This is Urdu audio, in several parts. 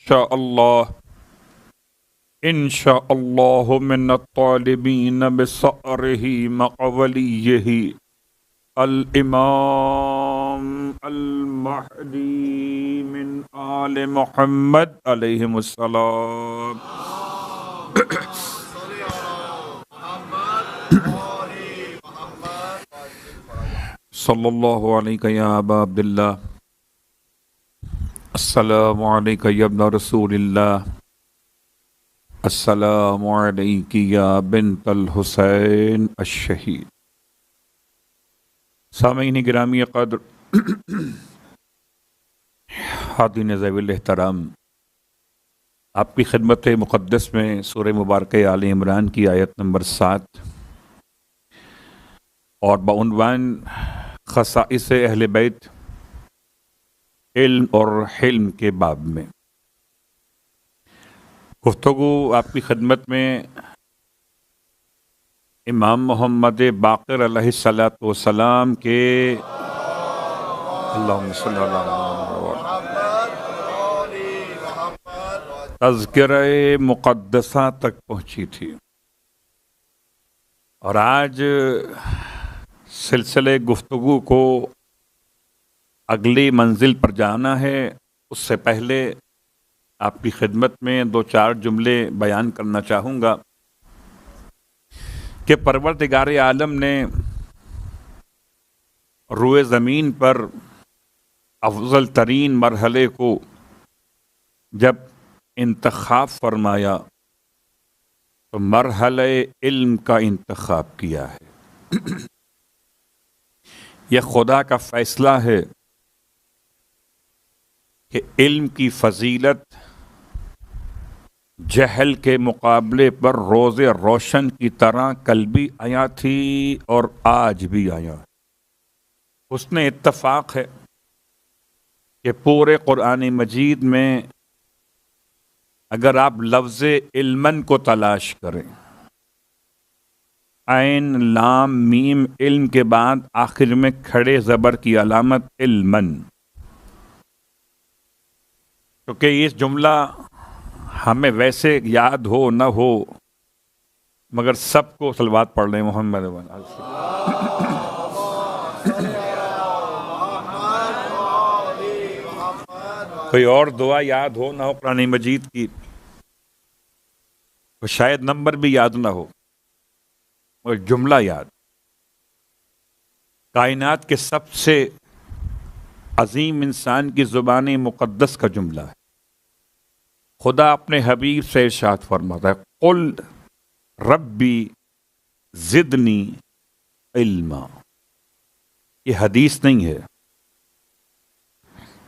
شاء اللہ انشاء اللہ من الطالبین بصأرہ مقولیہ الامام المہدی من آل محمد علیہم السلام. صلی اللہ علیہ یا ابا عبداللہ، السلام علیکم یا ابن رسول اللہ، السلام علیک یا بنت الحسین الشہید. سامعین گرامی قدر، حاضرین ذوی الاحترام، آپ کی خدمت مقدس میں سورہ مبارکہ آل عمران کی آیت نمبر 7 اور بعنوان خصائص اہل بیت علم اور حلم کے باب میں گفتگو آپ کی خدمت میں امام محمد باقر علیہ الصلوۃ والسلام کے اللہم صلی اللہ تذکرہ مقدسہ تک پہنچی تھی، اور آج سلسلے گفتگو کو اگلی منزل پر جانا ہے. اس سے پہلے آپ کی خدمت میں 2-4 جملے بیان کرنا چاہوں گا کہ پروردگار عالم نے روئے زمین پر افضل ترین مرحلے کو جب انتخاب فرمایا تو مرحلہ علم کا انتخاب کیا ہے. یہ خدا کا فیصلہ ہے کہ علم کی فضیلت جہل کے مقابلے پر روز روشن کی طرح کل بھی آیا تھی اور آج بھی آیا. حسن اتفاق ہے کہ پورے قرآن مجید میں اگر آپ لفظ علمن کو تلاش کریں، عین لام میم علم کے بعد آخر میں کھڑے زبر کی علامت علمن، کیونکہ یہ جملہ ہمیں ویسے یاد ہو نہ ہو مگر سب کو صلوات پڑھ لیں محمد. کوئی اور دعا یاد ہو نہ ہو قرآن مجید کی، تو شاید نمبر بھی یاد نہ ہو، اور جملہ یاد. کائنات کے سب سے عظیم انسان کی زبان مقدس کا جملہ ہے. خدا اپنے حبیب سے ارشاد فرماتا ہے قل ربی زدنی علما. یہ حدیث نہیں ہے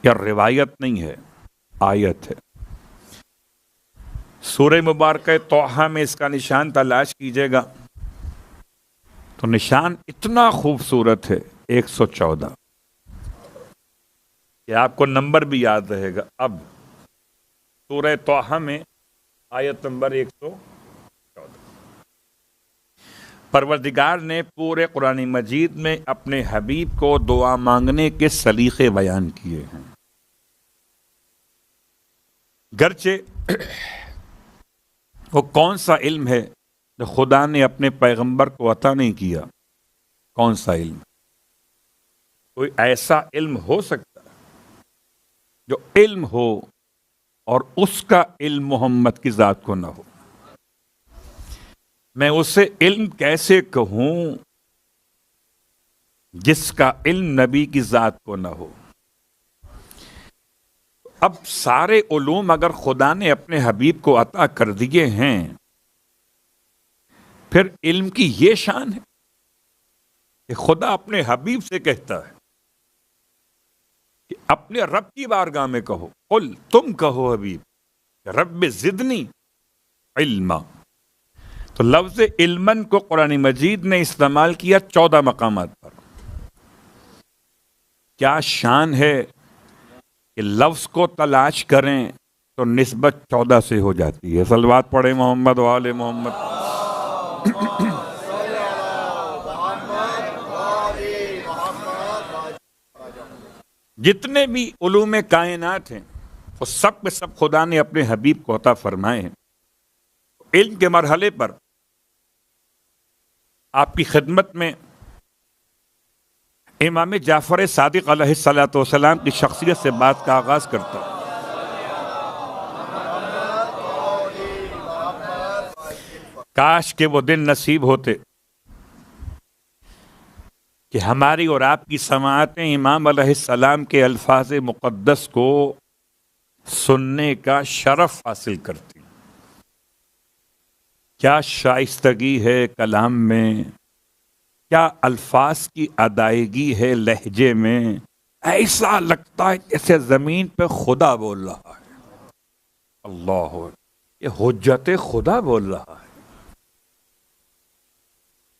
یا روایت نہیں ہے، آیت ہے. سورہ مبارکہ طٰہٰ میں اس کا نشان تلاش کیجیے گا تو نشان اتنا خوبصورت ہے 114 کہ آپ کو نمبر بھی یاد رہے گا. اب سورہ طٰہٰ میں آیت نمبر 114، پروردگار نے پورے قرآن مجید میں اپنے حبیب کو دعا مانگنے کے سلیقے بیان کیے ہیں. گرچہ وہ کون سا علم ہے جو خدا نے اپنے پیغمبر کو عطا نہیں کیا؟ کون سا علم؟ کوئی ایسا علم ہو سکتا جو علم ہو اور اس کا علم محمد کی ذات کو نہ ہو؟ میں اسے علم کیسے کہوں جس کا علم نبی کی ذات کو نہ ہو؟ اب سارے علوم اگر خدا نے اپنے حبیب کو عطا کر دیے ہیں، پھر علم کی یہ شان ہے کہ خدا اپنے حبیب سے کہتا ہے کہ اپنے رب کی بارگاہ میں کہو، قل تم کہو حبیب رب زدنی علما. تو لفظ علمن کو قرآن مجید نے استعمال کیا 14 مقامات پر. کیا شان ہے کہ لفظ کو تلاش کریں تو نسبت 14 سے ہو جاتی ہے. صلوات پڑھیں محمد و آل محمد. جتنے بھی علوم کائنات ہیں وہ سب کے سب خدا نے اپنے حبیب کو عطا فرمائے ہیں. علم کے مرحلے پر آپ کی خدمت میں امام جعفر صادق علیہ الصلوۃ والسلام کی شخصیت سے بات کا آغاز کرتا ہوں. کاش کہ وہ دن نصیب ہوتے کہ ہماری اور آپ کی سماعتیں امام علیہ السلام کے الفاظ مقدس کو سننے کا شرف حاصل کرتی. کیا شائستگی ہے کلام میں، کیا الفاظ کی ادائیگی ہے لہجے میں. ایسا لگتا ہے جیسے زمین پہ خدا بول رہا ہے. اللہ، یہ حجت خدا بول رہا ہے.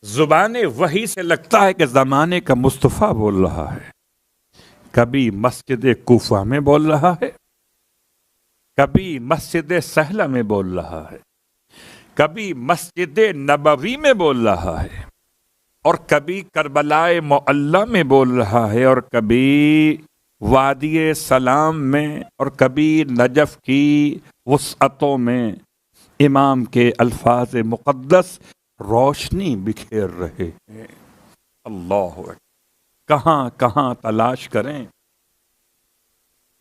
زبان وحی سے لگتا ہے کہ زمانے کا مصطفیٰ بول رہا ہے. کبھی مسجد کوفہ میں بول رہا ہے، کبھی مسجد سہلہ میں بول رہا ہے، کبھی مسجد نبوی میں بول رہا ہے، اور کبھی کربلائے معلی میں بول رہا ہے، اور کبھی وادی سلام میں، اور کبھی نجف کی وسعتوں میں. امام کے الفاظ مقدس روشنی بکھیر رہے ہیں. اللہ اکبر. کہاں کہاں تلاش کریں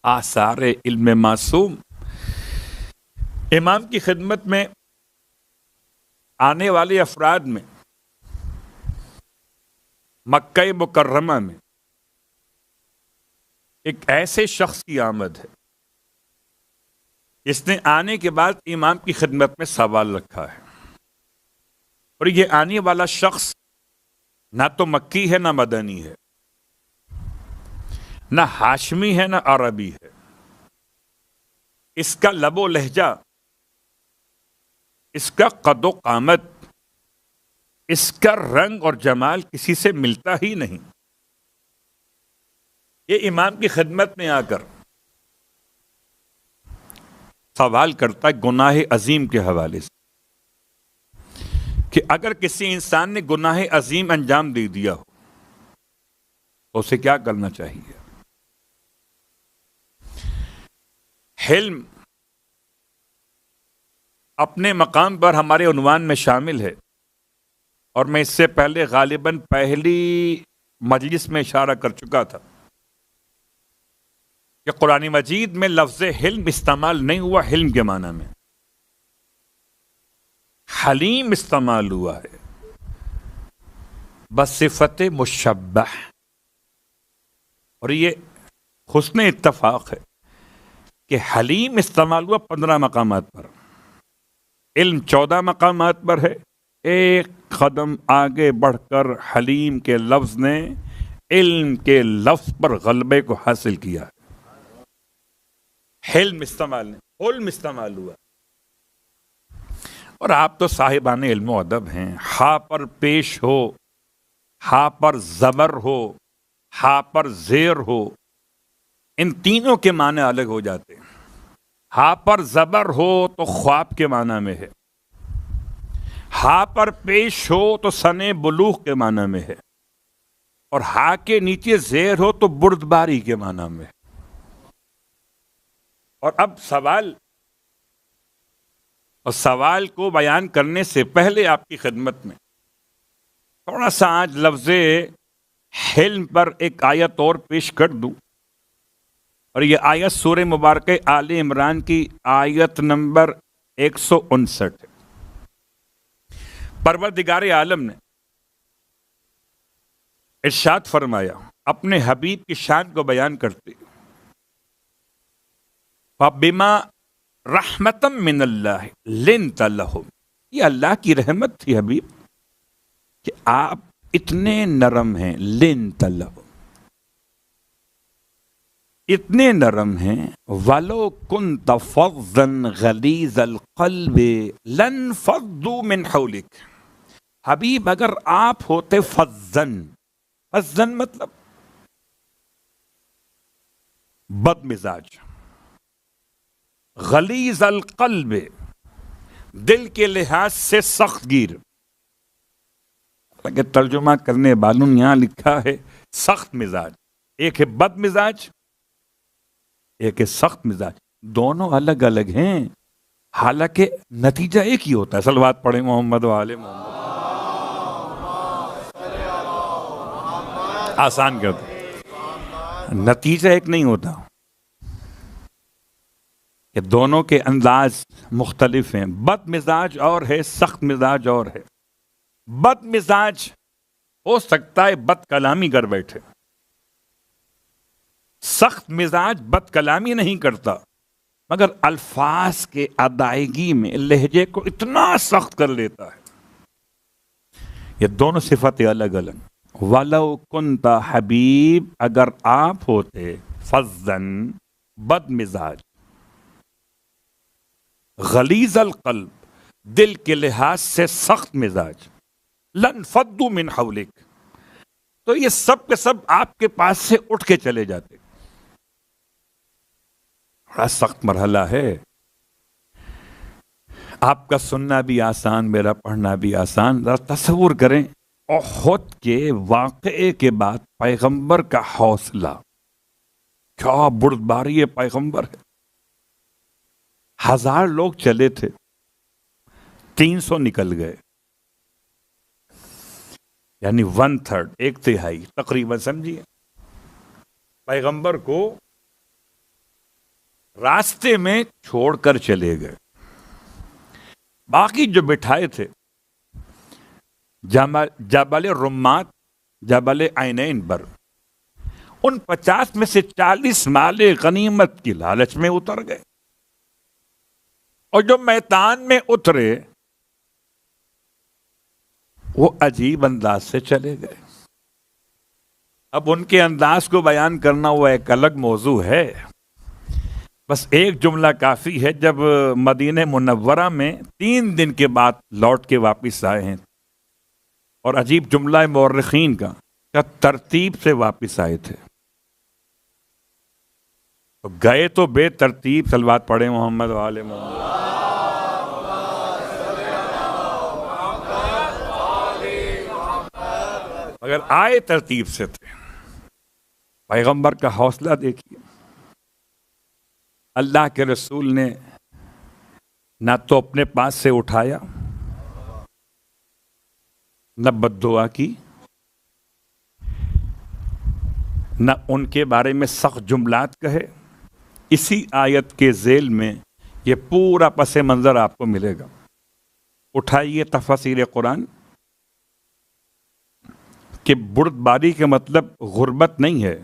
آثار علم معصوم. امام کی خدمت میں آنے والے افراد میں مکہ مکرمہ میں ایک ایسے شخص کی آمد ہے جس نے آنے کے بعد امام کی خدمت میں سوال رکھا ہے. اور یہ آنے والا شخص نہ تو مکی ہے نہ مدنی ہے، نہ ہاشمی ہے نہ عربی ہے. اس کا لب و لہجہ، اس کا قد و قامت، اس کا رنگ اور جمال کسی سے ملتا ہی نہیں. یہ امام کی خدمت میں آ کر سوال کرتا ہے گناہ عظیم کے حوالے سے کہ اگر کسی انسان نے گناہ عظیم انجام دے دیا ہو تو اسے کیا کرنا چاہیے. حلم اپنے مقام پر ہمارے عنوان میں شامل ہے، اور میں اس سے پہلے غالباً پہلی مجلس میں اشارہ کر چکا تھا کہ قرآن مجید میں لفظ حلم استعمال نہیں ہوا حلم کے معنی میں، حلیم استعمال ہوا ہے بصفت مشبہ. اور یہ حسن اتفاق ہے کہ حلیم استعمال ہوا 15 مقامات پر، علم 14 مقامات پر ہے. ایک قدم آگے بڑھ کر حلیم کے لفظ نے علم کے لفظ پر غلبے کو حاصل کیا. حلم استعمال نہیں، حلم استعمال ہوا. اور آپ تو صاحبان علم و ادب ہیں. ہا پر پیش ہو، ہا پر زبر ہو، ہا پر زیر ہو، ان تینوں کے معنی الگ ہو جاتے ہیں. ہا پر زبر ہو تو خواب کے معنی میں ہے، ہا پر پیش ہو تو سنے بلوغ کے معنی میں ہے، اور ہا کے نیچے زیر ہو تو بردباری کے معنی میں ہے. اور اب سوال کو بیان کرنے سے پہلے آپ کی خدمت میں تھوڑا سا آج لفظ حلم پر ایک آیت اور پیش کر دوں. اور یہ آیت سورہ مبارکہ آل عمران کی آیت نمبر 159 ہے. پروردگار عالم نے ارشاد فرمایا اپنے حبیب کی شان کو بیان کرتے، فَبِمَا رَحْمَةً مِّنَ اللَّهِ لِنْتَ لَهُمْ. یہ اللہ کی رحمت تھی حبیب کہ آپ اتنے نرم ہیں. لِنْتَ لَهُمْ، اتنے نرم ہیں. وَلَوْ كُنْتَ فَظًّا غَلِيظَ الْقَلْبِ لَانفَضُّوا مِنْ حَوْلِكَ. حبیب اگر آپ ہوتے فَظًّا مطلب بد مزاج، غلیظ القلب دل کے لحاظ سے سخت گیر. ترجمہ کرنے والوں نے یہاں لکھا ہے سخت مزاج. ایک ہے بد مزاج، ایک ہے سخت مزاج. دونوں الگ الگ ہیں، حالانکہ نتیجہ ایک ہی ہوتا ہے. صلوات پڑھیں محمد و آل محمد. آسان کر دو، نتیجہ ایک نہیں ہوتا کہ دونوں کے انداز مختلف ہیں. بد مزاج اور ہے، سخت مزاج اور ہے. بد مزاج ہو سکتا ہے بد کلامی کر بیٹھے، سخت مزاج بد کلامی نہیں کرتا، مگر الفاظ کے ادائیگی میں لہجے کو اتنا سخت کر لیتا ہے. یہ دونوں صفتیں الگ الگ. وَلَوْ كُنْتَ حبیب، اگر آپ ہوتے فَظًّا بد مزاج، غلیظ القلب دل کے لحاظ سے سخت مزاج، لَنْفَضُّوا مِنْ حَوْلِكَ تو یہ سب کے سب آپ کے پاس سے اٹھ کے چلے جاتے. بڑا سخت مرحلہ ہے. آپ کا سننا بھی آسان، میرا پڑھنا بھی آسان. ذرا تصور کریں احد کے واقعے کے بعد پیغمبر کا حوصلہ، کیا بردباری پیغمبر ہے. 1000 لوگ چلے تھے، 300 نکل گئے، یعنی 1/3، 1/3 تقریباً. سمجھیے پیغمبر کو راستے میں چھوڑ کر چلے گئے. باقی جو بٹھائے تھے جبل رمات، جبل عینین پر، ان 50 میں سے 40 مال غنیمت کی لالچ میں اتر گئے، اور جو میدان میں اترے وہ عجیب انداز سے چلے گئے. اب ان کے انداز کو بیان کرنا وہ ایک الگ موضوع ہے. بس ایک جملہ کافی ہے. جب مدینہ منورہ میں 3 دن کے بعد لوٹ کے واپس آئے ہیں، اور عجیب جملہ ہے مورخین کا، ترتیب سے واپس آئے تھے. تو گئے تو بے ترتیب. صلوات پڑھیں محمد و آل محمد. اگر آئے ترتیب سے تھے. پیغمبر کا حوصلہ دیکھیے. اللہ کے رسول نے نہ تو اپنے پاس سے اٹھایا، نہ بد دعا کی، نہ ان کے بارے میں سخت جملات کہے. اسی آیت کے ذیل میں یہ پورا پس منظر آپ کو ملے گا. اٹھائیے تفاسیر قرآن کہ بردباری کا مطلب غربت نہیں ہے.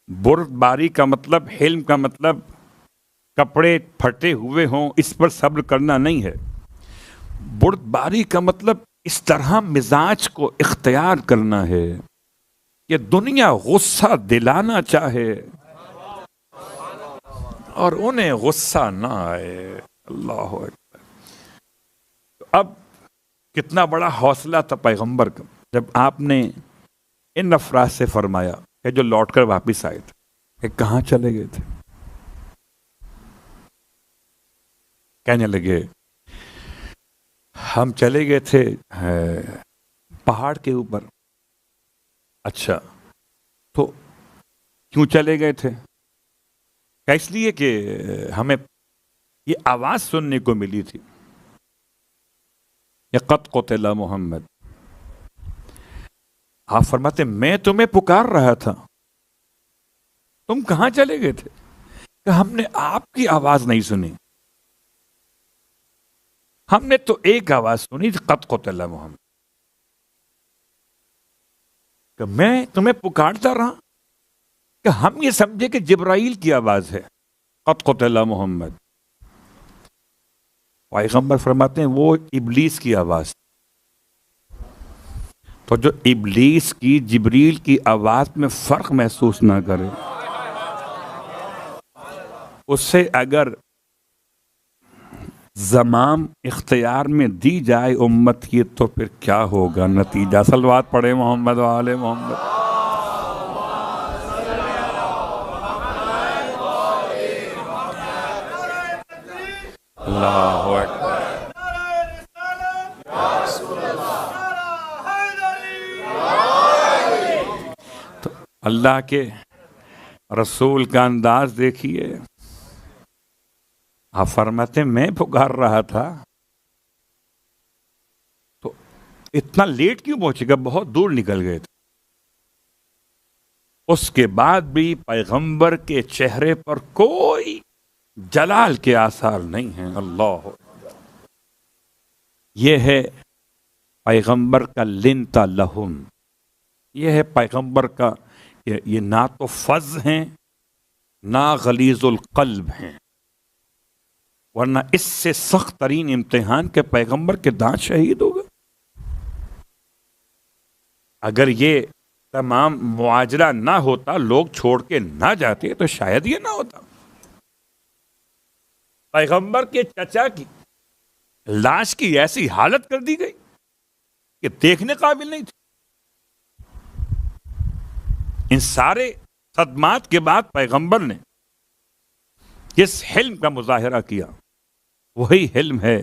بردباری کا مطلب، حلم کا مطلب کپڑے پھٹے ہوئے ہوں اس پر صبر کرنا نہیں ہے. بردباری کا مطلب اس طرح مزاج کو اختیار کرنا ہے کہ دنیا غصہ دلانا چاہے اور انہیں غصہ نہ آئے. اللہ اکبر. اب کتنا بڑا حوصلہ تھا پیغمبر کا جب آپ نے ان افراد سے فرمایا کہ جو لوٹ کر واپس آئے تھے کہ کہاں چلے گئے تھے. کہنے لگے ہم چلے گئے تھے پہاڑ کے اوپر. اچھا تو کیوں چلے گئے تھے؟ کہ اس لیے کہ ہمیں یہ آواز سننے کو ملی تھی، یہ قد قتل محمد. آپ فرماتے میں تمہیں پکار رہا تھا، تم کہاں چلے گئے تھے؟ کہ ہم نے آپ کی آواز نہیں سنی، ہم نے تو ایک آواز سنی تھی، قد قتل محمد. کہ میں تمہیں پکارتا رہا کہ ہم یہ سمجھے کہ جبرائیل کی آواز ہے، قد قتل محمد. پیغمبر فرماتے ہیں وہ ابلیس کی آواز. تو جو ابلیس کی جبریل کی آواز میں فرق محسوس نہ کرے، اس سے اگر زمام اختیار میں دی جائے امت کی تو پھر کیا ہوگا نتیجہ. صلوات پڑھے محمد و آل محمد. اللہ اکبر. تو اللہ کے رسول کا انداز دیکھیے، آپ فرماتے میں پکار رہا تھا تو اتنا لیٹ کیوں پہنچے گا، بہت دور نکل گئے تھے۔ اس کے بعد بھی پیغمبر کے چہرے پر کوئی جلال کے آثار نہیں ہیں۔ اللہ، یہ ہے پیغمبر کا لنتا لہم، یہ ہے پیغمبر کا، یہ نہ تو فظ ہیں نہ غلیظ القلب ہیں، ورنہ اس سے سخت ترین امتحان کے پیغمبر کے دانت شہید ہوگا۔ اگر یہ تمام معاجرہ نہ ہوتا، لوگ چھوڑ کے نہ جاتے، تو شاید یہ نہ ہوتا۔ پیغمبر کے چچا کی لاش کی ایسی حالت کر دی گئی کہ دیکھنے قابل نہیں تھی۔ ان سارے صدمات کے بعد پیغمبر نے جس حلم کا مظاہرہ کیا، وہی حلم ہے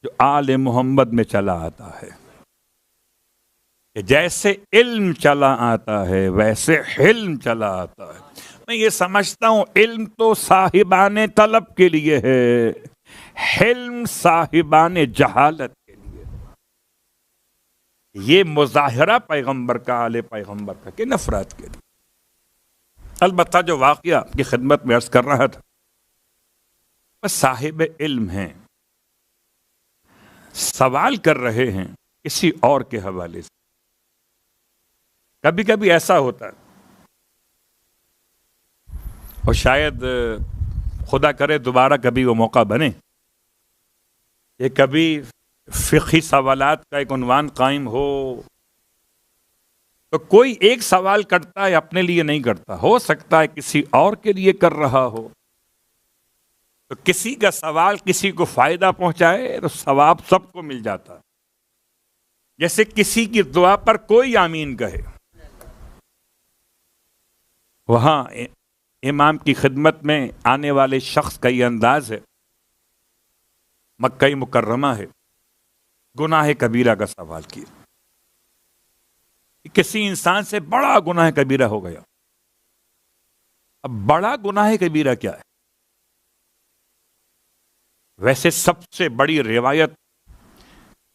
جو آل محمد میں چلا آتا ہے، کہ جیسے علم چلا آتا ہے ویسے حلم چلا آتا ہے۔ میں یہ سمجھتا ہوں علم تو صاحبان طلب کے لیے ہے، حلم صاحبان جہالت کے لیے۔ یہ مظاہرہ پیغمبر کا، آل پیغمبر کا، کہ نفرات کے لیے۔ البتہ جو واقعہ کی خدمت میں عرض کر رہا تھا، بس صاحب علم ہیں، سوال کر رہے ہیں کسی اور کے حوالے سے۔ کبھی کبھی ایسا ہوتا ہے، اور شاید خدا کرے دوبارہ کبھی وہ موقع بنے کہ کبھی فقہی سوالات کا ایک عنوان قائم ہو، تو کوئی ایک سوال کرتا ہے، اپنے لیے نہیں کرتا، ہو سکتا ہے کسی اور کے لیے کر رہا ہو، تو کسی کا سوال کسی کو فائدہ پہنچائے تو ثواب سب کو مل جاتا ہے۔ جیسے کسی کی دعا پر کوئی آمین کہے، وہاں امام کی خدمت میں آنے والے شخص کا یہ انداز ہے، مکہ مکرمہ ہے، گناہ کبیرہ کا سوال کیا، کسی انسان سے بڑا گناہ کبیرہ ہو گیا۔ اب بڑا گناہ کبیرہ کیا ہے؟ ویسے سب سے بڑی روایت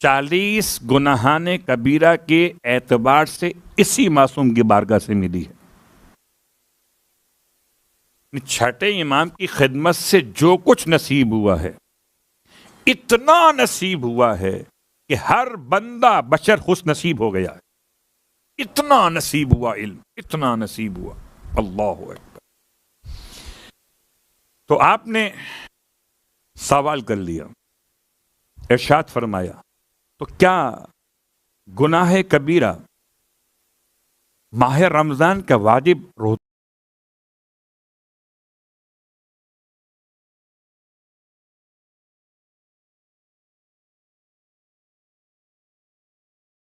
40 گناہان کبیرہ کے اعتبار سے اسی معصوم کی بارگاہ سے ملی ہے۔ چھٹے امام کی خدمت سے جو کچھ نصیب ہوا ہے، اتنا نصیب ہوا ہے کہ ہر بندہ بشر خوش نصیب ہو گیا ہے۔ اتنا نصیب ہوا علم، اتنا نصیب ہوا۔ اللہ اکبر۔ تو آپ نے سوال کر لیا، ارشاد فرمایا، تو کیا گناہ کبیرہ ماہ رمضان کا واجب